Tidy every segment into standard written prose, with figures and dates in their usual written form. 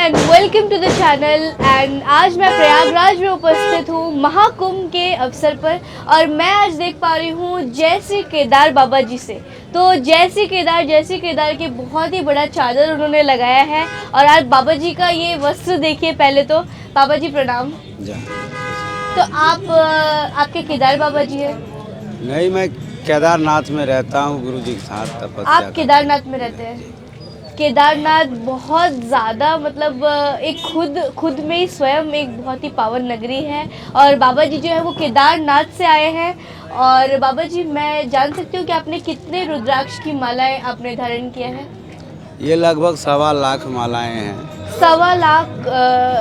And welcome to the channel. And आज मैं प्रयागराज में उपस्थित हूँ महाकुंभ के अवसर पर और मैं आज देख पा रही हूँ जय श्री केदार बाबा जी से। तो जय श्री केदार के बहुत ही बड़ा चादर उन्होंने लगाया है और आज बाबा जी का ये वस्त्र देखिए। पहले तो बाबा जी प्रणाम। तो आप आपके केदार बाबा जी है? नहीं, मैं केदारनाथ में रहता हूँ गुरु जी के साथ तपस्या। आप केदारनाथ में रहते हैं? केदारनाथ बहुत ज़्यादा मतलब एक खुद में ही स्वयं एक बहुत ही पावन नगरी है और बाबा जी जो है वो केदारनाथ से आए हैं। और बाबा जी, मैं जान सकती हूँ कि आपने कितने रुद्राक्ष की मालाएं आपने धारण किया है? ये लगभग 1.25 लाख मालाएं हैं। 1.25 लाख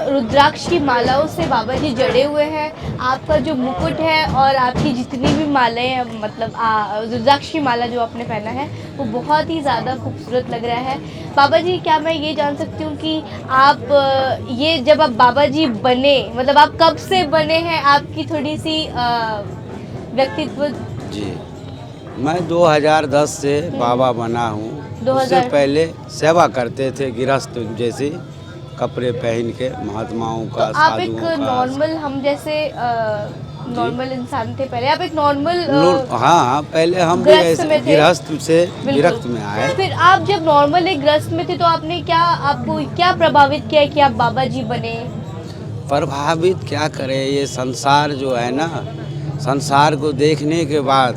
रुद्राक्ष की मालाओं से बाबा जी जड़े हुए हैं। आपका जो मुकुट है और आपकी जितनी भी मालाएं हैं, मतलब रुद्राक्ष की माला जो आपने पहना है वो बहुत ही ज़्यादा खूबसूरत लग रहा है। बाबा जी, क्या मैं ये जान सकती हूँ कि आप ये जब आप बाबा जी बने, मतलब आप कब से बने हैं, आपकी थोड़ी सी व्यक्तित्व? जी, मैं 2010 से बाबा बना हूँ। उससे पहले सेवा करते थे गृहस्थ जैसे कपड़े पहन के महात्माओं का, तो आप एक साधुओं का। नॉर्मल, हम जैसे नॉर्मल इंसान थे पहले, आप एक नॉर्मल हाँ, पहले हम भी ऐसे गृहस्थ से गृहस्थ में आए। फिर आप जब नॉर्मल एक गृहस्थ में थे तो आपने आपको क्या प्रभावित किया कि आप बाबा जी बने? प्रभावित क्या करे, ये संसार जो है ना, संसार को देखने के बाद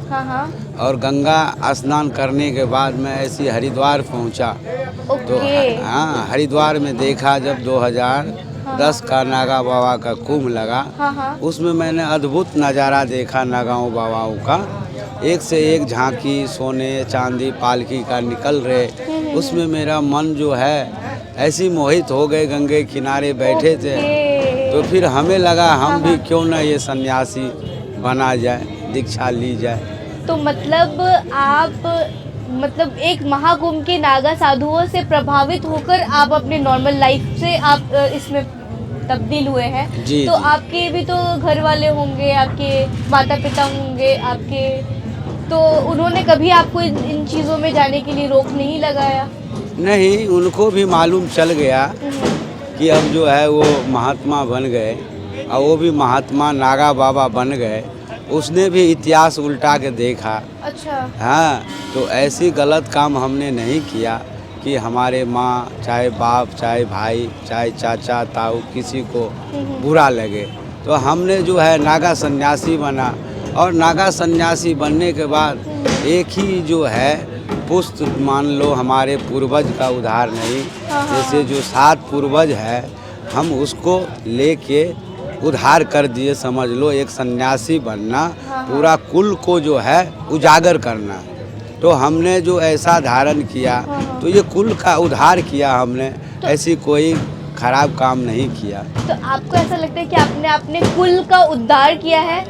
और गंगा स्नान करने के बाद मैं ऐसी हरिद्वार पहुंचा। तो हाँ, हरिद्वार में देखा जब 2010 का नागा बाबा का कुंभ लगा। उसमें मैंने अद्भुत नज़ारा देखा नागाओं बाबाओं का। एक से एक झांकी सोने चांदी पालकी का निकल रहे। उसमें मेरा मन जो है ऐसी मोहित हो गए, गंगे किनारे बैठे थे। तो फिर हमें लगा हम भी क्यों ना ये सन्यासी बना जाए, दीक्षा ली जाए। तो मतलब आप एक महाकुंभ के नागा साधुओं से प्रभावित होकर आप अपने नॉर्मल लाइफ से आप इसमें तब्दील हुए हैं। जी, तो जी। आपके भी तो घर वाले होंगे, आपके माता पिता होंगे आपके, तो उन्होंने कभी आपको इन चीज़ों में जाने के लिए रोक नहीं लगाया? नहीं, उनको भी मालूम चल गया कि अब जो है वो महात्मा बन गए और वो भी महात्मा नागा बाबा बन गए। उसने भी इतिहास उल्टा के देखा। अच्छा। हाँ, तो ऐसी गलत काम हमने नहीं किया कि हमारे माँ चाहे बाप चाहे भाई चाहे चाचा ताऊ किसी को बुरा लगे। तो हमने जो है नागा सन्यासी बना और नागा सन्यासी बनने के बाद एक ही जो है पुष्ट मान लो हमारे पूर्वज का उद्धार नहीं। जैसे जो 7 पूर्वज है हम उसको लेके उद्धार कर दिए। समझ लो एक सन्यासी बनना पूरा कुल को जो है उजागर करना। तो हमने जो ऐसा धारण किया तो ये कुल का उद्धार किया हमने। तो ऐसी कोई खराब काम नहीं किया। तो आपको ऐसा लगता है कि आपने कुल का उद्धार किया है?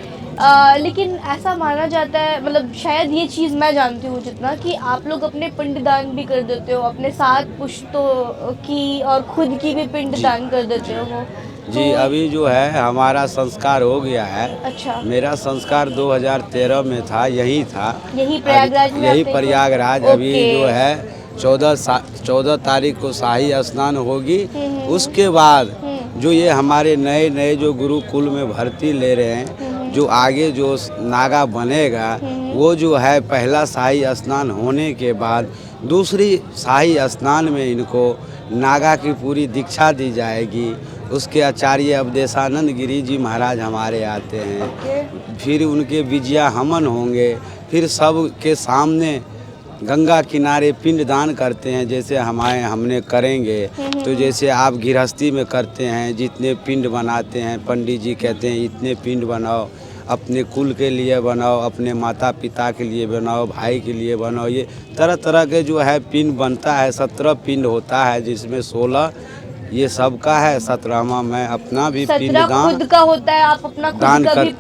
लेकिन ऐसा माना जाता है, मतलब शायद ये चीज़ मैं जानती हूँ जितना, कि आप लोग अपने पिंडदान भी कर देते हो, अपने 7 पुश्तों की और खुद की भी पिंडदान कर देते हो। जी, अभी जो है हमारा संस्कार हो गया है। अच्छा। मेरा संस्कार 2013 में था, यही था, यही प्रयागराज में? यही प्रयागराज। अभी जो है 14 तारीख को शाही स्नान होगी। उसके बाद जो ये हमारे नए जो गुरुकुल में भर्ती ले रहे हैं, जो आगे जो नागा बनेगा वो जो है पहला शाही स्नान होने के बाद दूसरी शाही स्नान में इनको नागा की पूरी दीक्षा दी जाएगी। उसके आचार्य अवधेशानंद गिरी जी महाराज हमारे आते हैं। फिर उनके विजया हवन होंगे। फिर सब के सामने गंगा किनारे पिंडदान करते हैं जैसे हमने करेंगे। तो जैसे आप गृहस्थी में करते हैं, जितने पिंड बनाते हैं पंडित जी कहते हैं इतने पिंड बनाओ, अपने कुल के लिए बनाओ, अपने माता पिता के लिए बनाओ, भाई के लिए बनाओ। ये तरह तरह के जो है पिंड बनता है। 17 पिंड होता है जिसमें 16 ये सबका है, 17वां मैं अपना भी पिंडदान खुद का होता है। आप अपना खुद का भी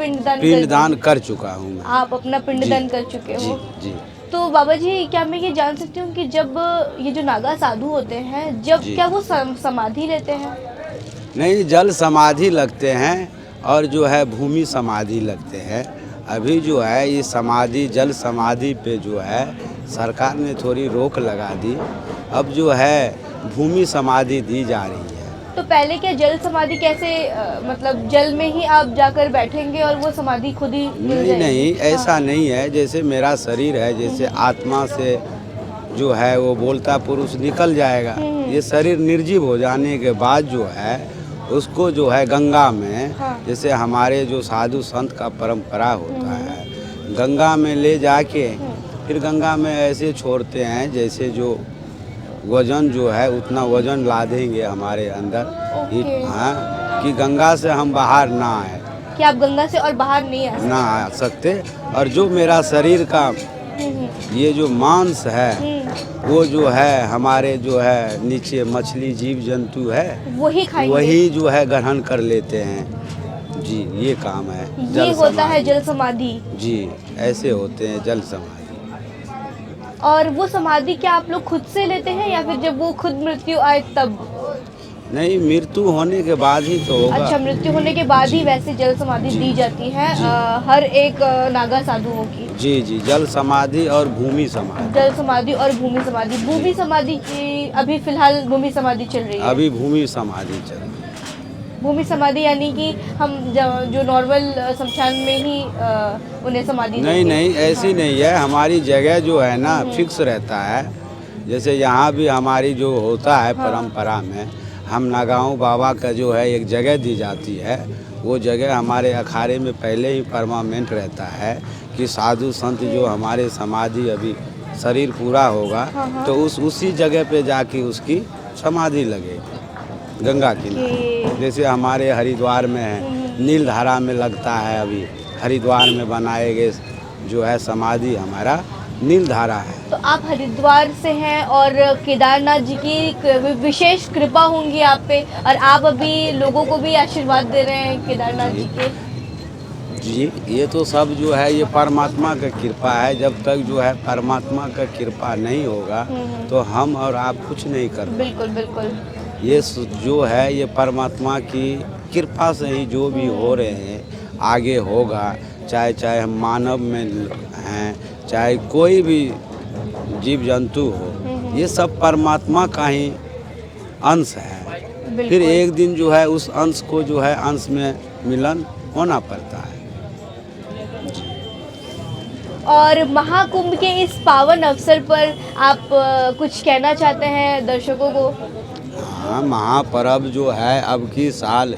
पिंडदान कर चुका हूँ मैं। आप अपना पिंडदान कर चुके हो? जी। तो बाबा जी, क्या मैं ये जान सकती हूँ कि जब ये जो नागा साधु होते हैं, जब क्या वो समाधि लेते हैं? नहीं, जल समाधि लगते हैं और जो है भूमि समाधि लगते हैं। अभी जो है ये समाधि जल समाधि पे जो है सरकार ने थोड़ी रोक लगा दी। अब जो है भूमि समाधि दी जा रही है। तो पहले क्या जल समाधि कैसे मतलब जल में ही आप जाकर बैठेंगे और वो समाधि खुद ही मिल नहीं जाएगी? नहीं, ऐसा नहीं है। जैसे मेरा शरीर है, जैसे आत्मा से जो है वो बोलता पुरुष निकल जाएगा। ये शरीर निर्जीव हो जाने के बाद जो है उसको जो है गंगा में, हाँ। जैसे हमारे जो साधु संत का परंपरा होता है, गंगा में ले जाके फिर गंगा में ऐसे छोड़ते हैं जैसे जो वजन जो है उतना वजन ला देंगे हमारे अंदर। ओके। हाँ, कि गंगा से हम बाहर ना आए, कि आप गंगा से और बाहर नहीं आ सकते। ना आ सकते। और जो मेरा शरीर का ये जो मांस है वो जो है हमारे जो है नीचे मछली जीव जंतु है वही खाएंगे। वही जो है ग्रहण कर लेते हैं। जी, ये काम है ये जल होता है समाधि। जल समाधि। जी, ऐसे होते हैं जल समाधि। और वो समाधि क्या आप लोग खुद से लेते हैं या फिर जब वो खुद मृत्यु आए तब? नहीं, मृत्यु होने के बाद ही तो होगा। अच्छा, मृत्यु होने के बाद ही वैसे जल समाधि दी जाती है हर एक नागा साधुओं की। जी जी, जल समाधि और भूमि समाधि। जल समाधि और भूमि समाधि। भूमि समाधि की अभी फिलहाल भूमि समाधि चल रही है। अभी भूमि समाधि चल रही है। भूमि समाधि यानी कि हम जो नॉर्मल शमशान में ही उन्हें समाधि नहीं देंगे। नहीं, ऐसी नहीं है। हमारी जगह जो है ना फिक्स रहता है। जैसे यहाँ भी हमारी जो होता है परंपरा में, हम नागांव बाबा का जो है एक जगह दी जाती है। वो जगह हमारे अखाड़े में पहले ही परमानेंट रहता है कि साधु संत जो हमारे समाधि अभी शरीर पूरा होगा तो उसी जगह पे जाके उसकी समाधि लगेगी गंगा किनारे। जैसे हमारे हरिद्वार में है, नीलधारा में लगता है। अभी हरिद्वार में बनाए गए जो है समाधि हमारा नीलधारा है। तो आप हरिद्वार से हैं और केदारनाथ जी की विशेष कृपा होंगी आप पे, और आप अभी लोगों को भी आशीर्वाद दे रहे हैं केदारनाथ जी के। जी, ये तो सब जो है ये परमात्मा का कृपा है। जब तक जो है परमात्मा का कृपा नहीं होगा तो हम और आप कुछ नहीं कर पाएंगे। बिल्कुल बिल्कुल। ये जो है ये परमात्मा की कृपा से ही जो भी हो रहे हैं आगे होगा। चाहे हम मानव में हैं, चाहे कोई भी जीव जंतु हो, ये सब परमात्मा का ही अंश है। फिर एक दिन जो है उस अंश को जो है अंश में मिलन होना पड़ता है। और महाकुंभ के इस पावन अवसर पर आप कुछ कहना चाहते हैं दर्शकों को? हाँ, महापर्व जो है अब की साल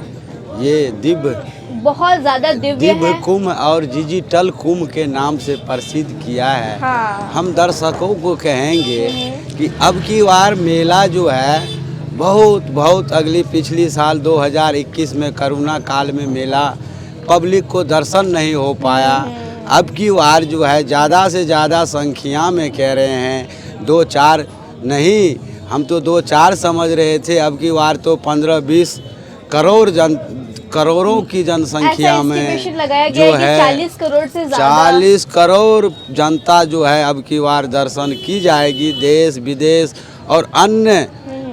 ये दिव्य बहुत ज़्यादा दिव्य है। कुंभ और डिजिटल कुंभ के नाम से प्रसिद्ध किया है। हाँ। हम दर्शकों को कहेंगे कि अब की बार मेला जो है बहुत अगली पिछली साल 2021 में कोरोना काल में मेला पब्लिक को दर्शन नहीं हो पाया। अब की बार जो है ज़्यादा से ज़्यादा संख्या में कह रहे हैं, 2-4 नहीं, हम तो 2-4 समझ रहे थे। अब की बार तो 15-20 करोड़ों की जनसंख्या में लगाया जो गया है 40 करोड़ से ज़्यादा 40 करोड़ जनता जो है अब की बार दर्शन की जाएगी। देश विदेश और अन्य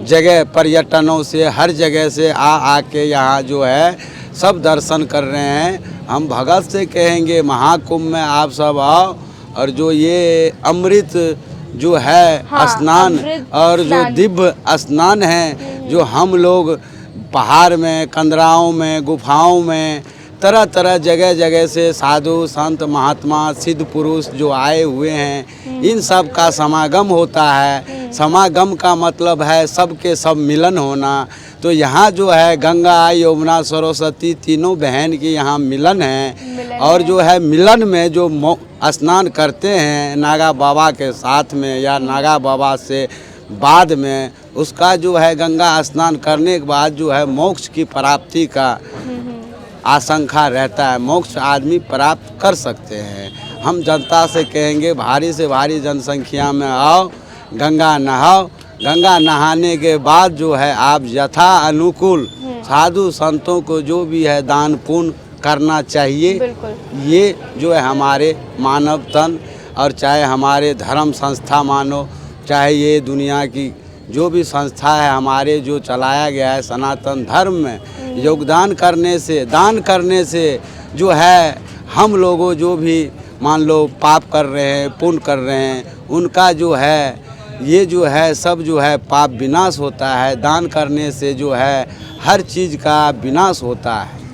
जगह पर्यटनों से हर जगह से आके यहाँ जो है सब दर्शन कर रहे हैं। हम भगत से कहेंगे महाकुंभ में आप सब आओ और जो ये अमृत जो है स्नान और जो दिव्य स्नान है जो हम लोग पहाड़ में, कंदराओं में, गुफाओं में, तरह तरह जगह से साधु संत महात्मा सिद्ध पुरुष जो आए हुए हैं, इन सब का समागम होता है। समागम का मतलब है सबके सब मिलन होना। तो यहाँ जो है गंगा यमुना सरस्वती तीनों बहन की यहाँ मिलन है। और जो है मिलन में जो स्नान करते हैं नागा बाबा के साथ में या नागा बाबा से बाद में, उसका जो है गंगा स्नान करने के बाद जो है मोक्ष की प्राप्ति का आशंका रहता है। मोक्ष आदमी प्राप्त कर सकते हैं। हम जनता से कहेंगे भारी से भारी जनसंख्या में आओ, गंगा नहाओ। गंगा नहाने के बाद जो है आप यथा अनुकूल साधु संतों को जो भी है दान पुण्य करना चाहिए। ये जो है हमारे मानव तन और चाहे हमारे धर्म संस्था मानो, चाहे ये दुनिया की जो भी संस्था है हमारे जो चलाया गया है सनातन धर्म में, योगदान करने से, दान करने से जो है हम लोगों जो भी मान लो पाप कर रहे हैं, पुण्य कर रहे हैं, उनका जो है ये जो है सब जो है पाप विनाश होता है। दान करने से जो है हर चीज़ का विनाश होता है।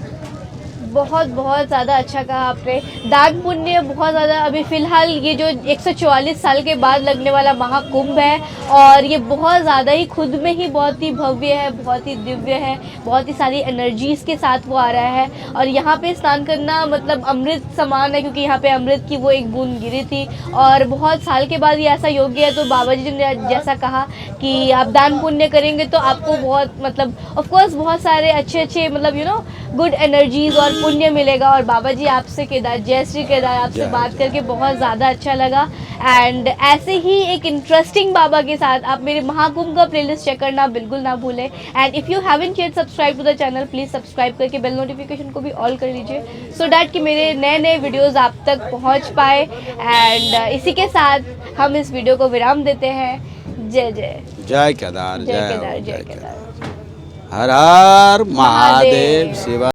बहुत बहुत ज़्यादा अच्छा कहा आपने। दान पुण्य बहुत ज़्यादा, अभी फ़िलहाल ये जो 144 साल के बाद लगने वाला महाकुंभ है, और ये बहुत ज़्यादा ही खुद में ही बहुत ही भव्य है, बहुत ही दिव्य है, बहुत ही सारी एनर्जीज़ के साथ वो आ रहा है। और यहाँ पे स्नान करना मतलब अमृत समान है, क्योंकि यहाँ पे अमृत की वो एक बूंद गिरी थी, और बहुत साल के बाद ये ऐसा योग्य है। तो बाबा जी ने जैसा कहा कि आप दान पुण्य करेंगे तो आपको बहुत मतलब ऑफ कोर्स बहुत सारे अच्छे मतलब गुड एनर्जीज और पुण्य मिलेगा। और बाबा जी आपसे केदार, जय श्री केदार, आपसे बात करके बहुत ज़्यादा अच्छा लगा। एंड ऐसे ही एक इंटरेस्टिंग बाबा के साथ आप मेरे महाकुंभ का प्लेलिस्ट चेक करना बिल्कुल ना भूलें। And if you haven't yet subscribe to the channel, please subscribe करके बेल नोटिफिकेशन को भी ऑल कर लीजिए, सो डैट कि मेरे नए नए वीडियोज़ आप तक पहुँच पाए। एंड इसी के साथ हम इस वीडियो को विराम देते हैं। जय जय जय केदार, जय केदार, जय केदार। हर हर महादेव शिवा।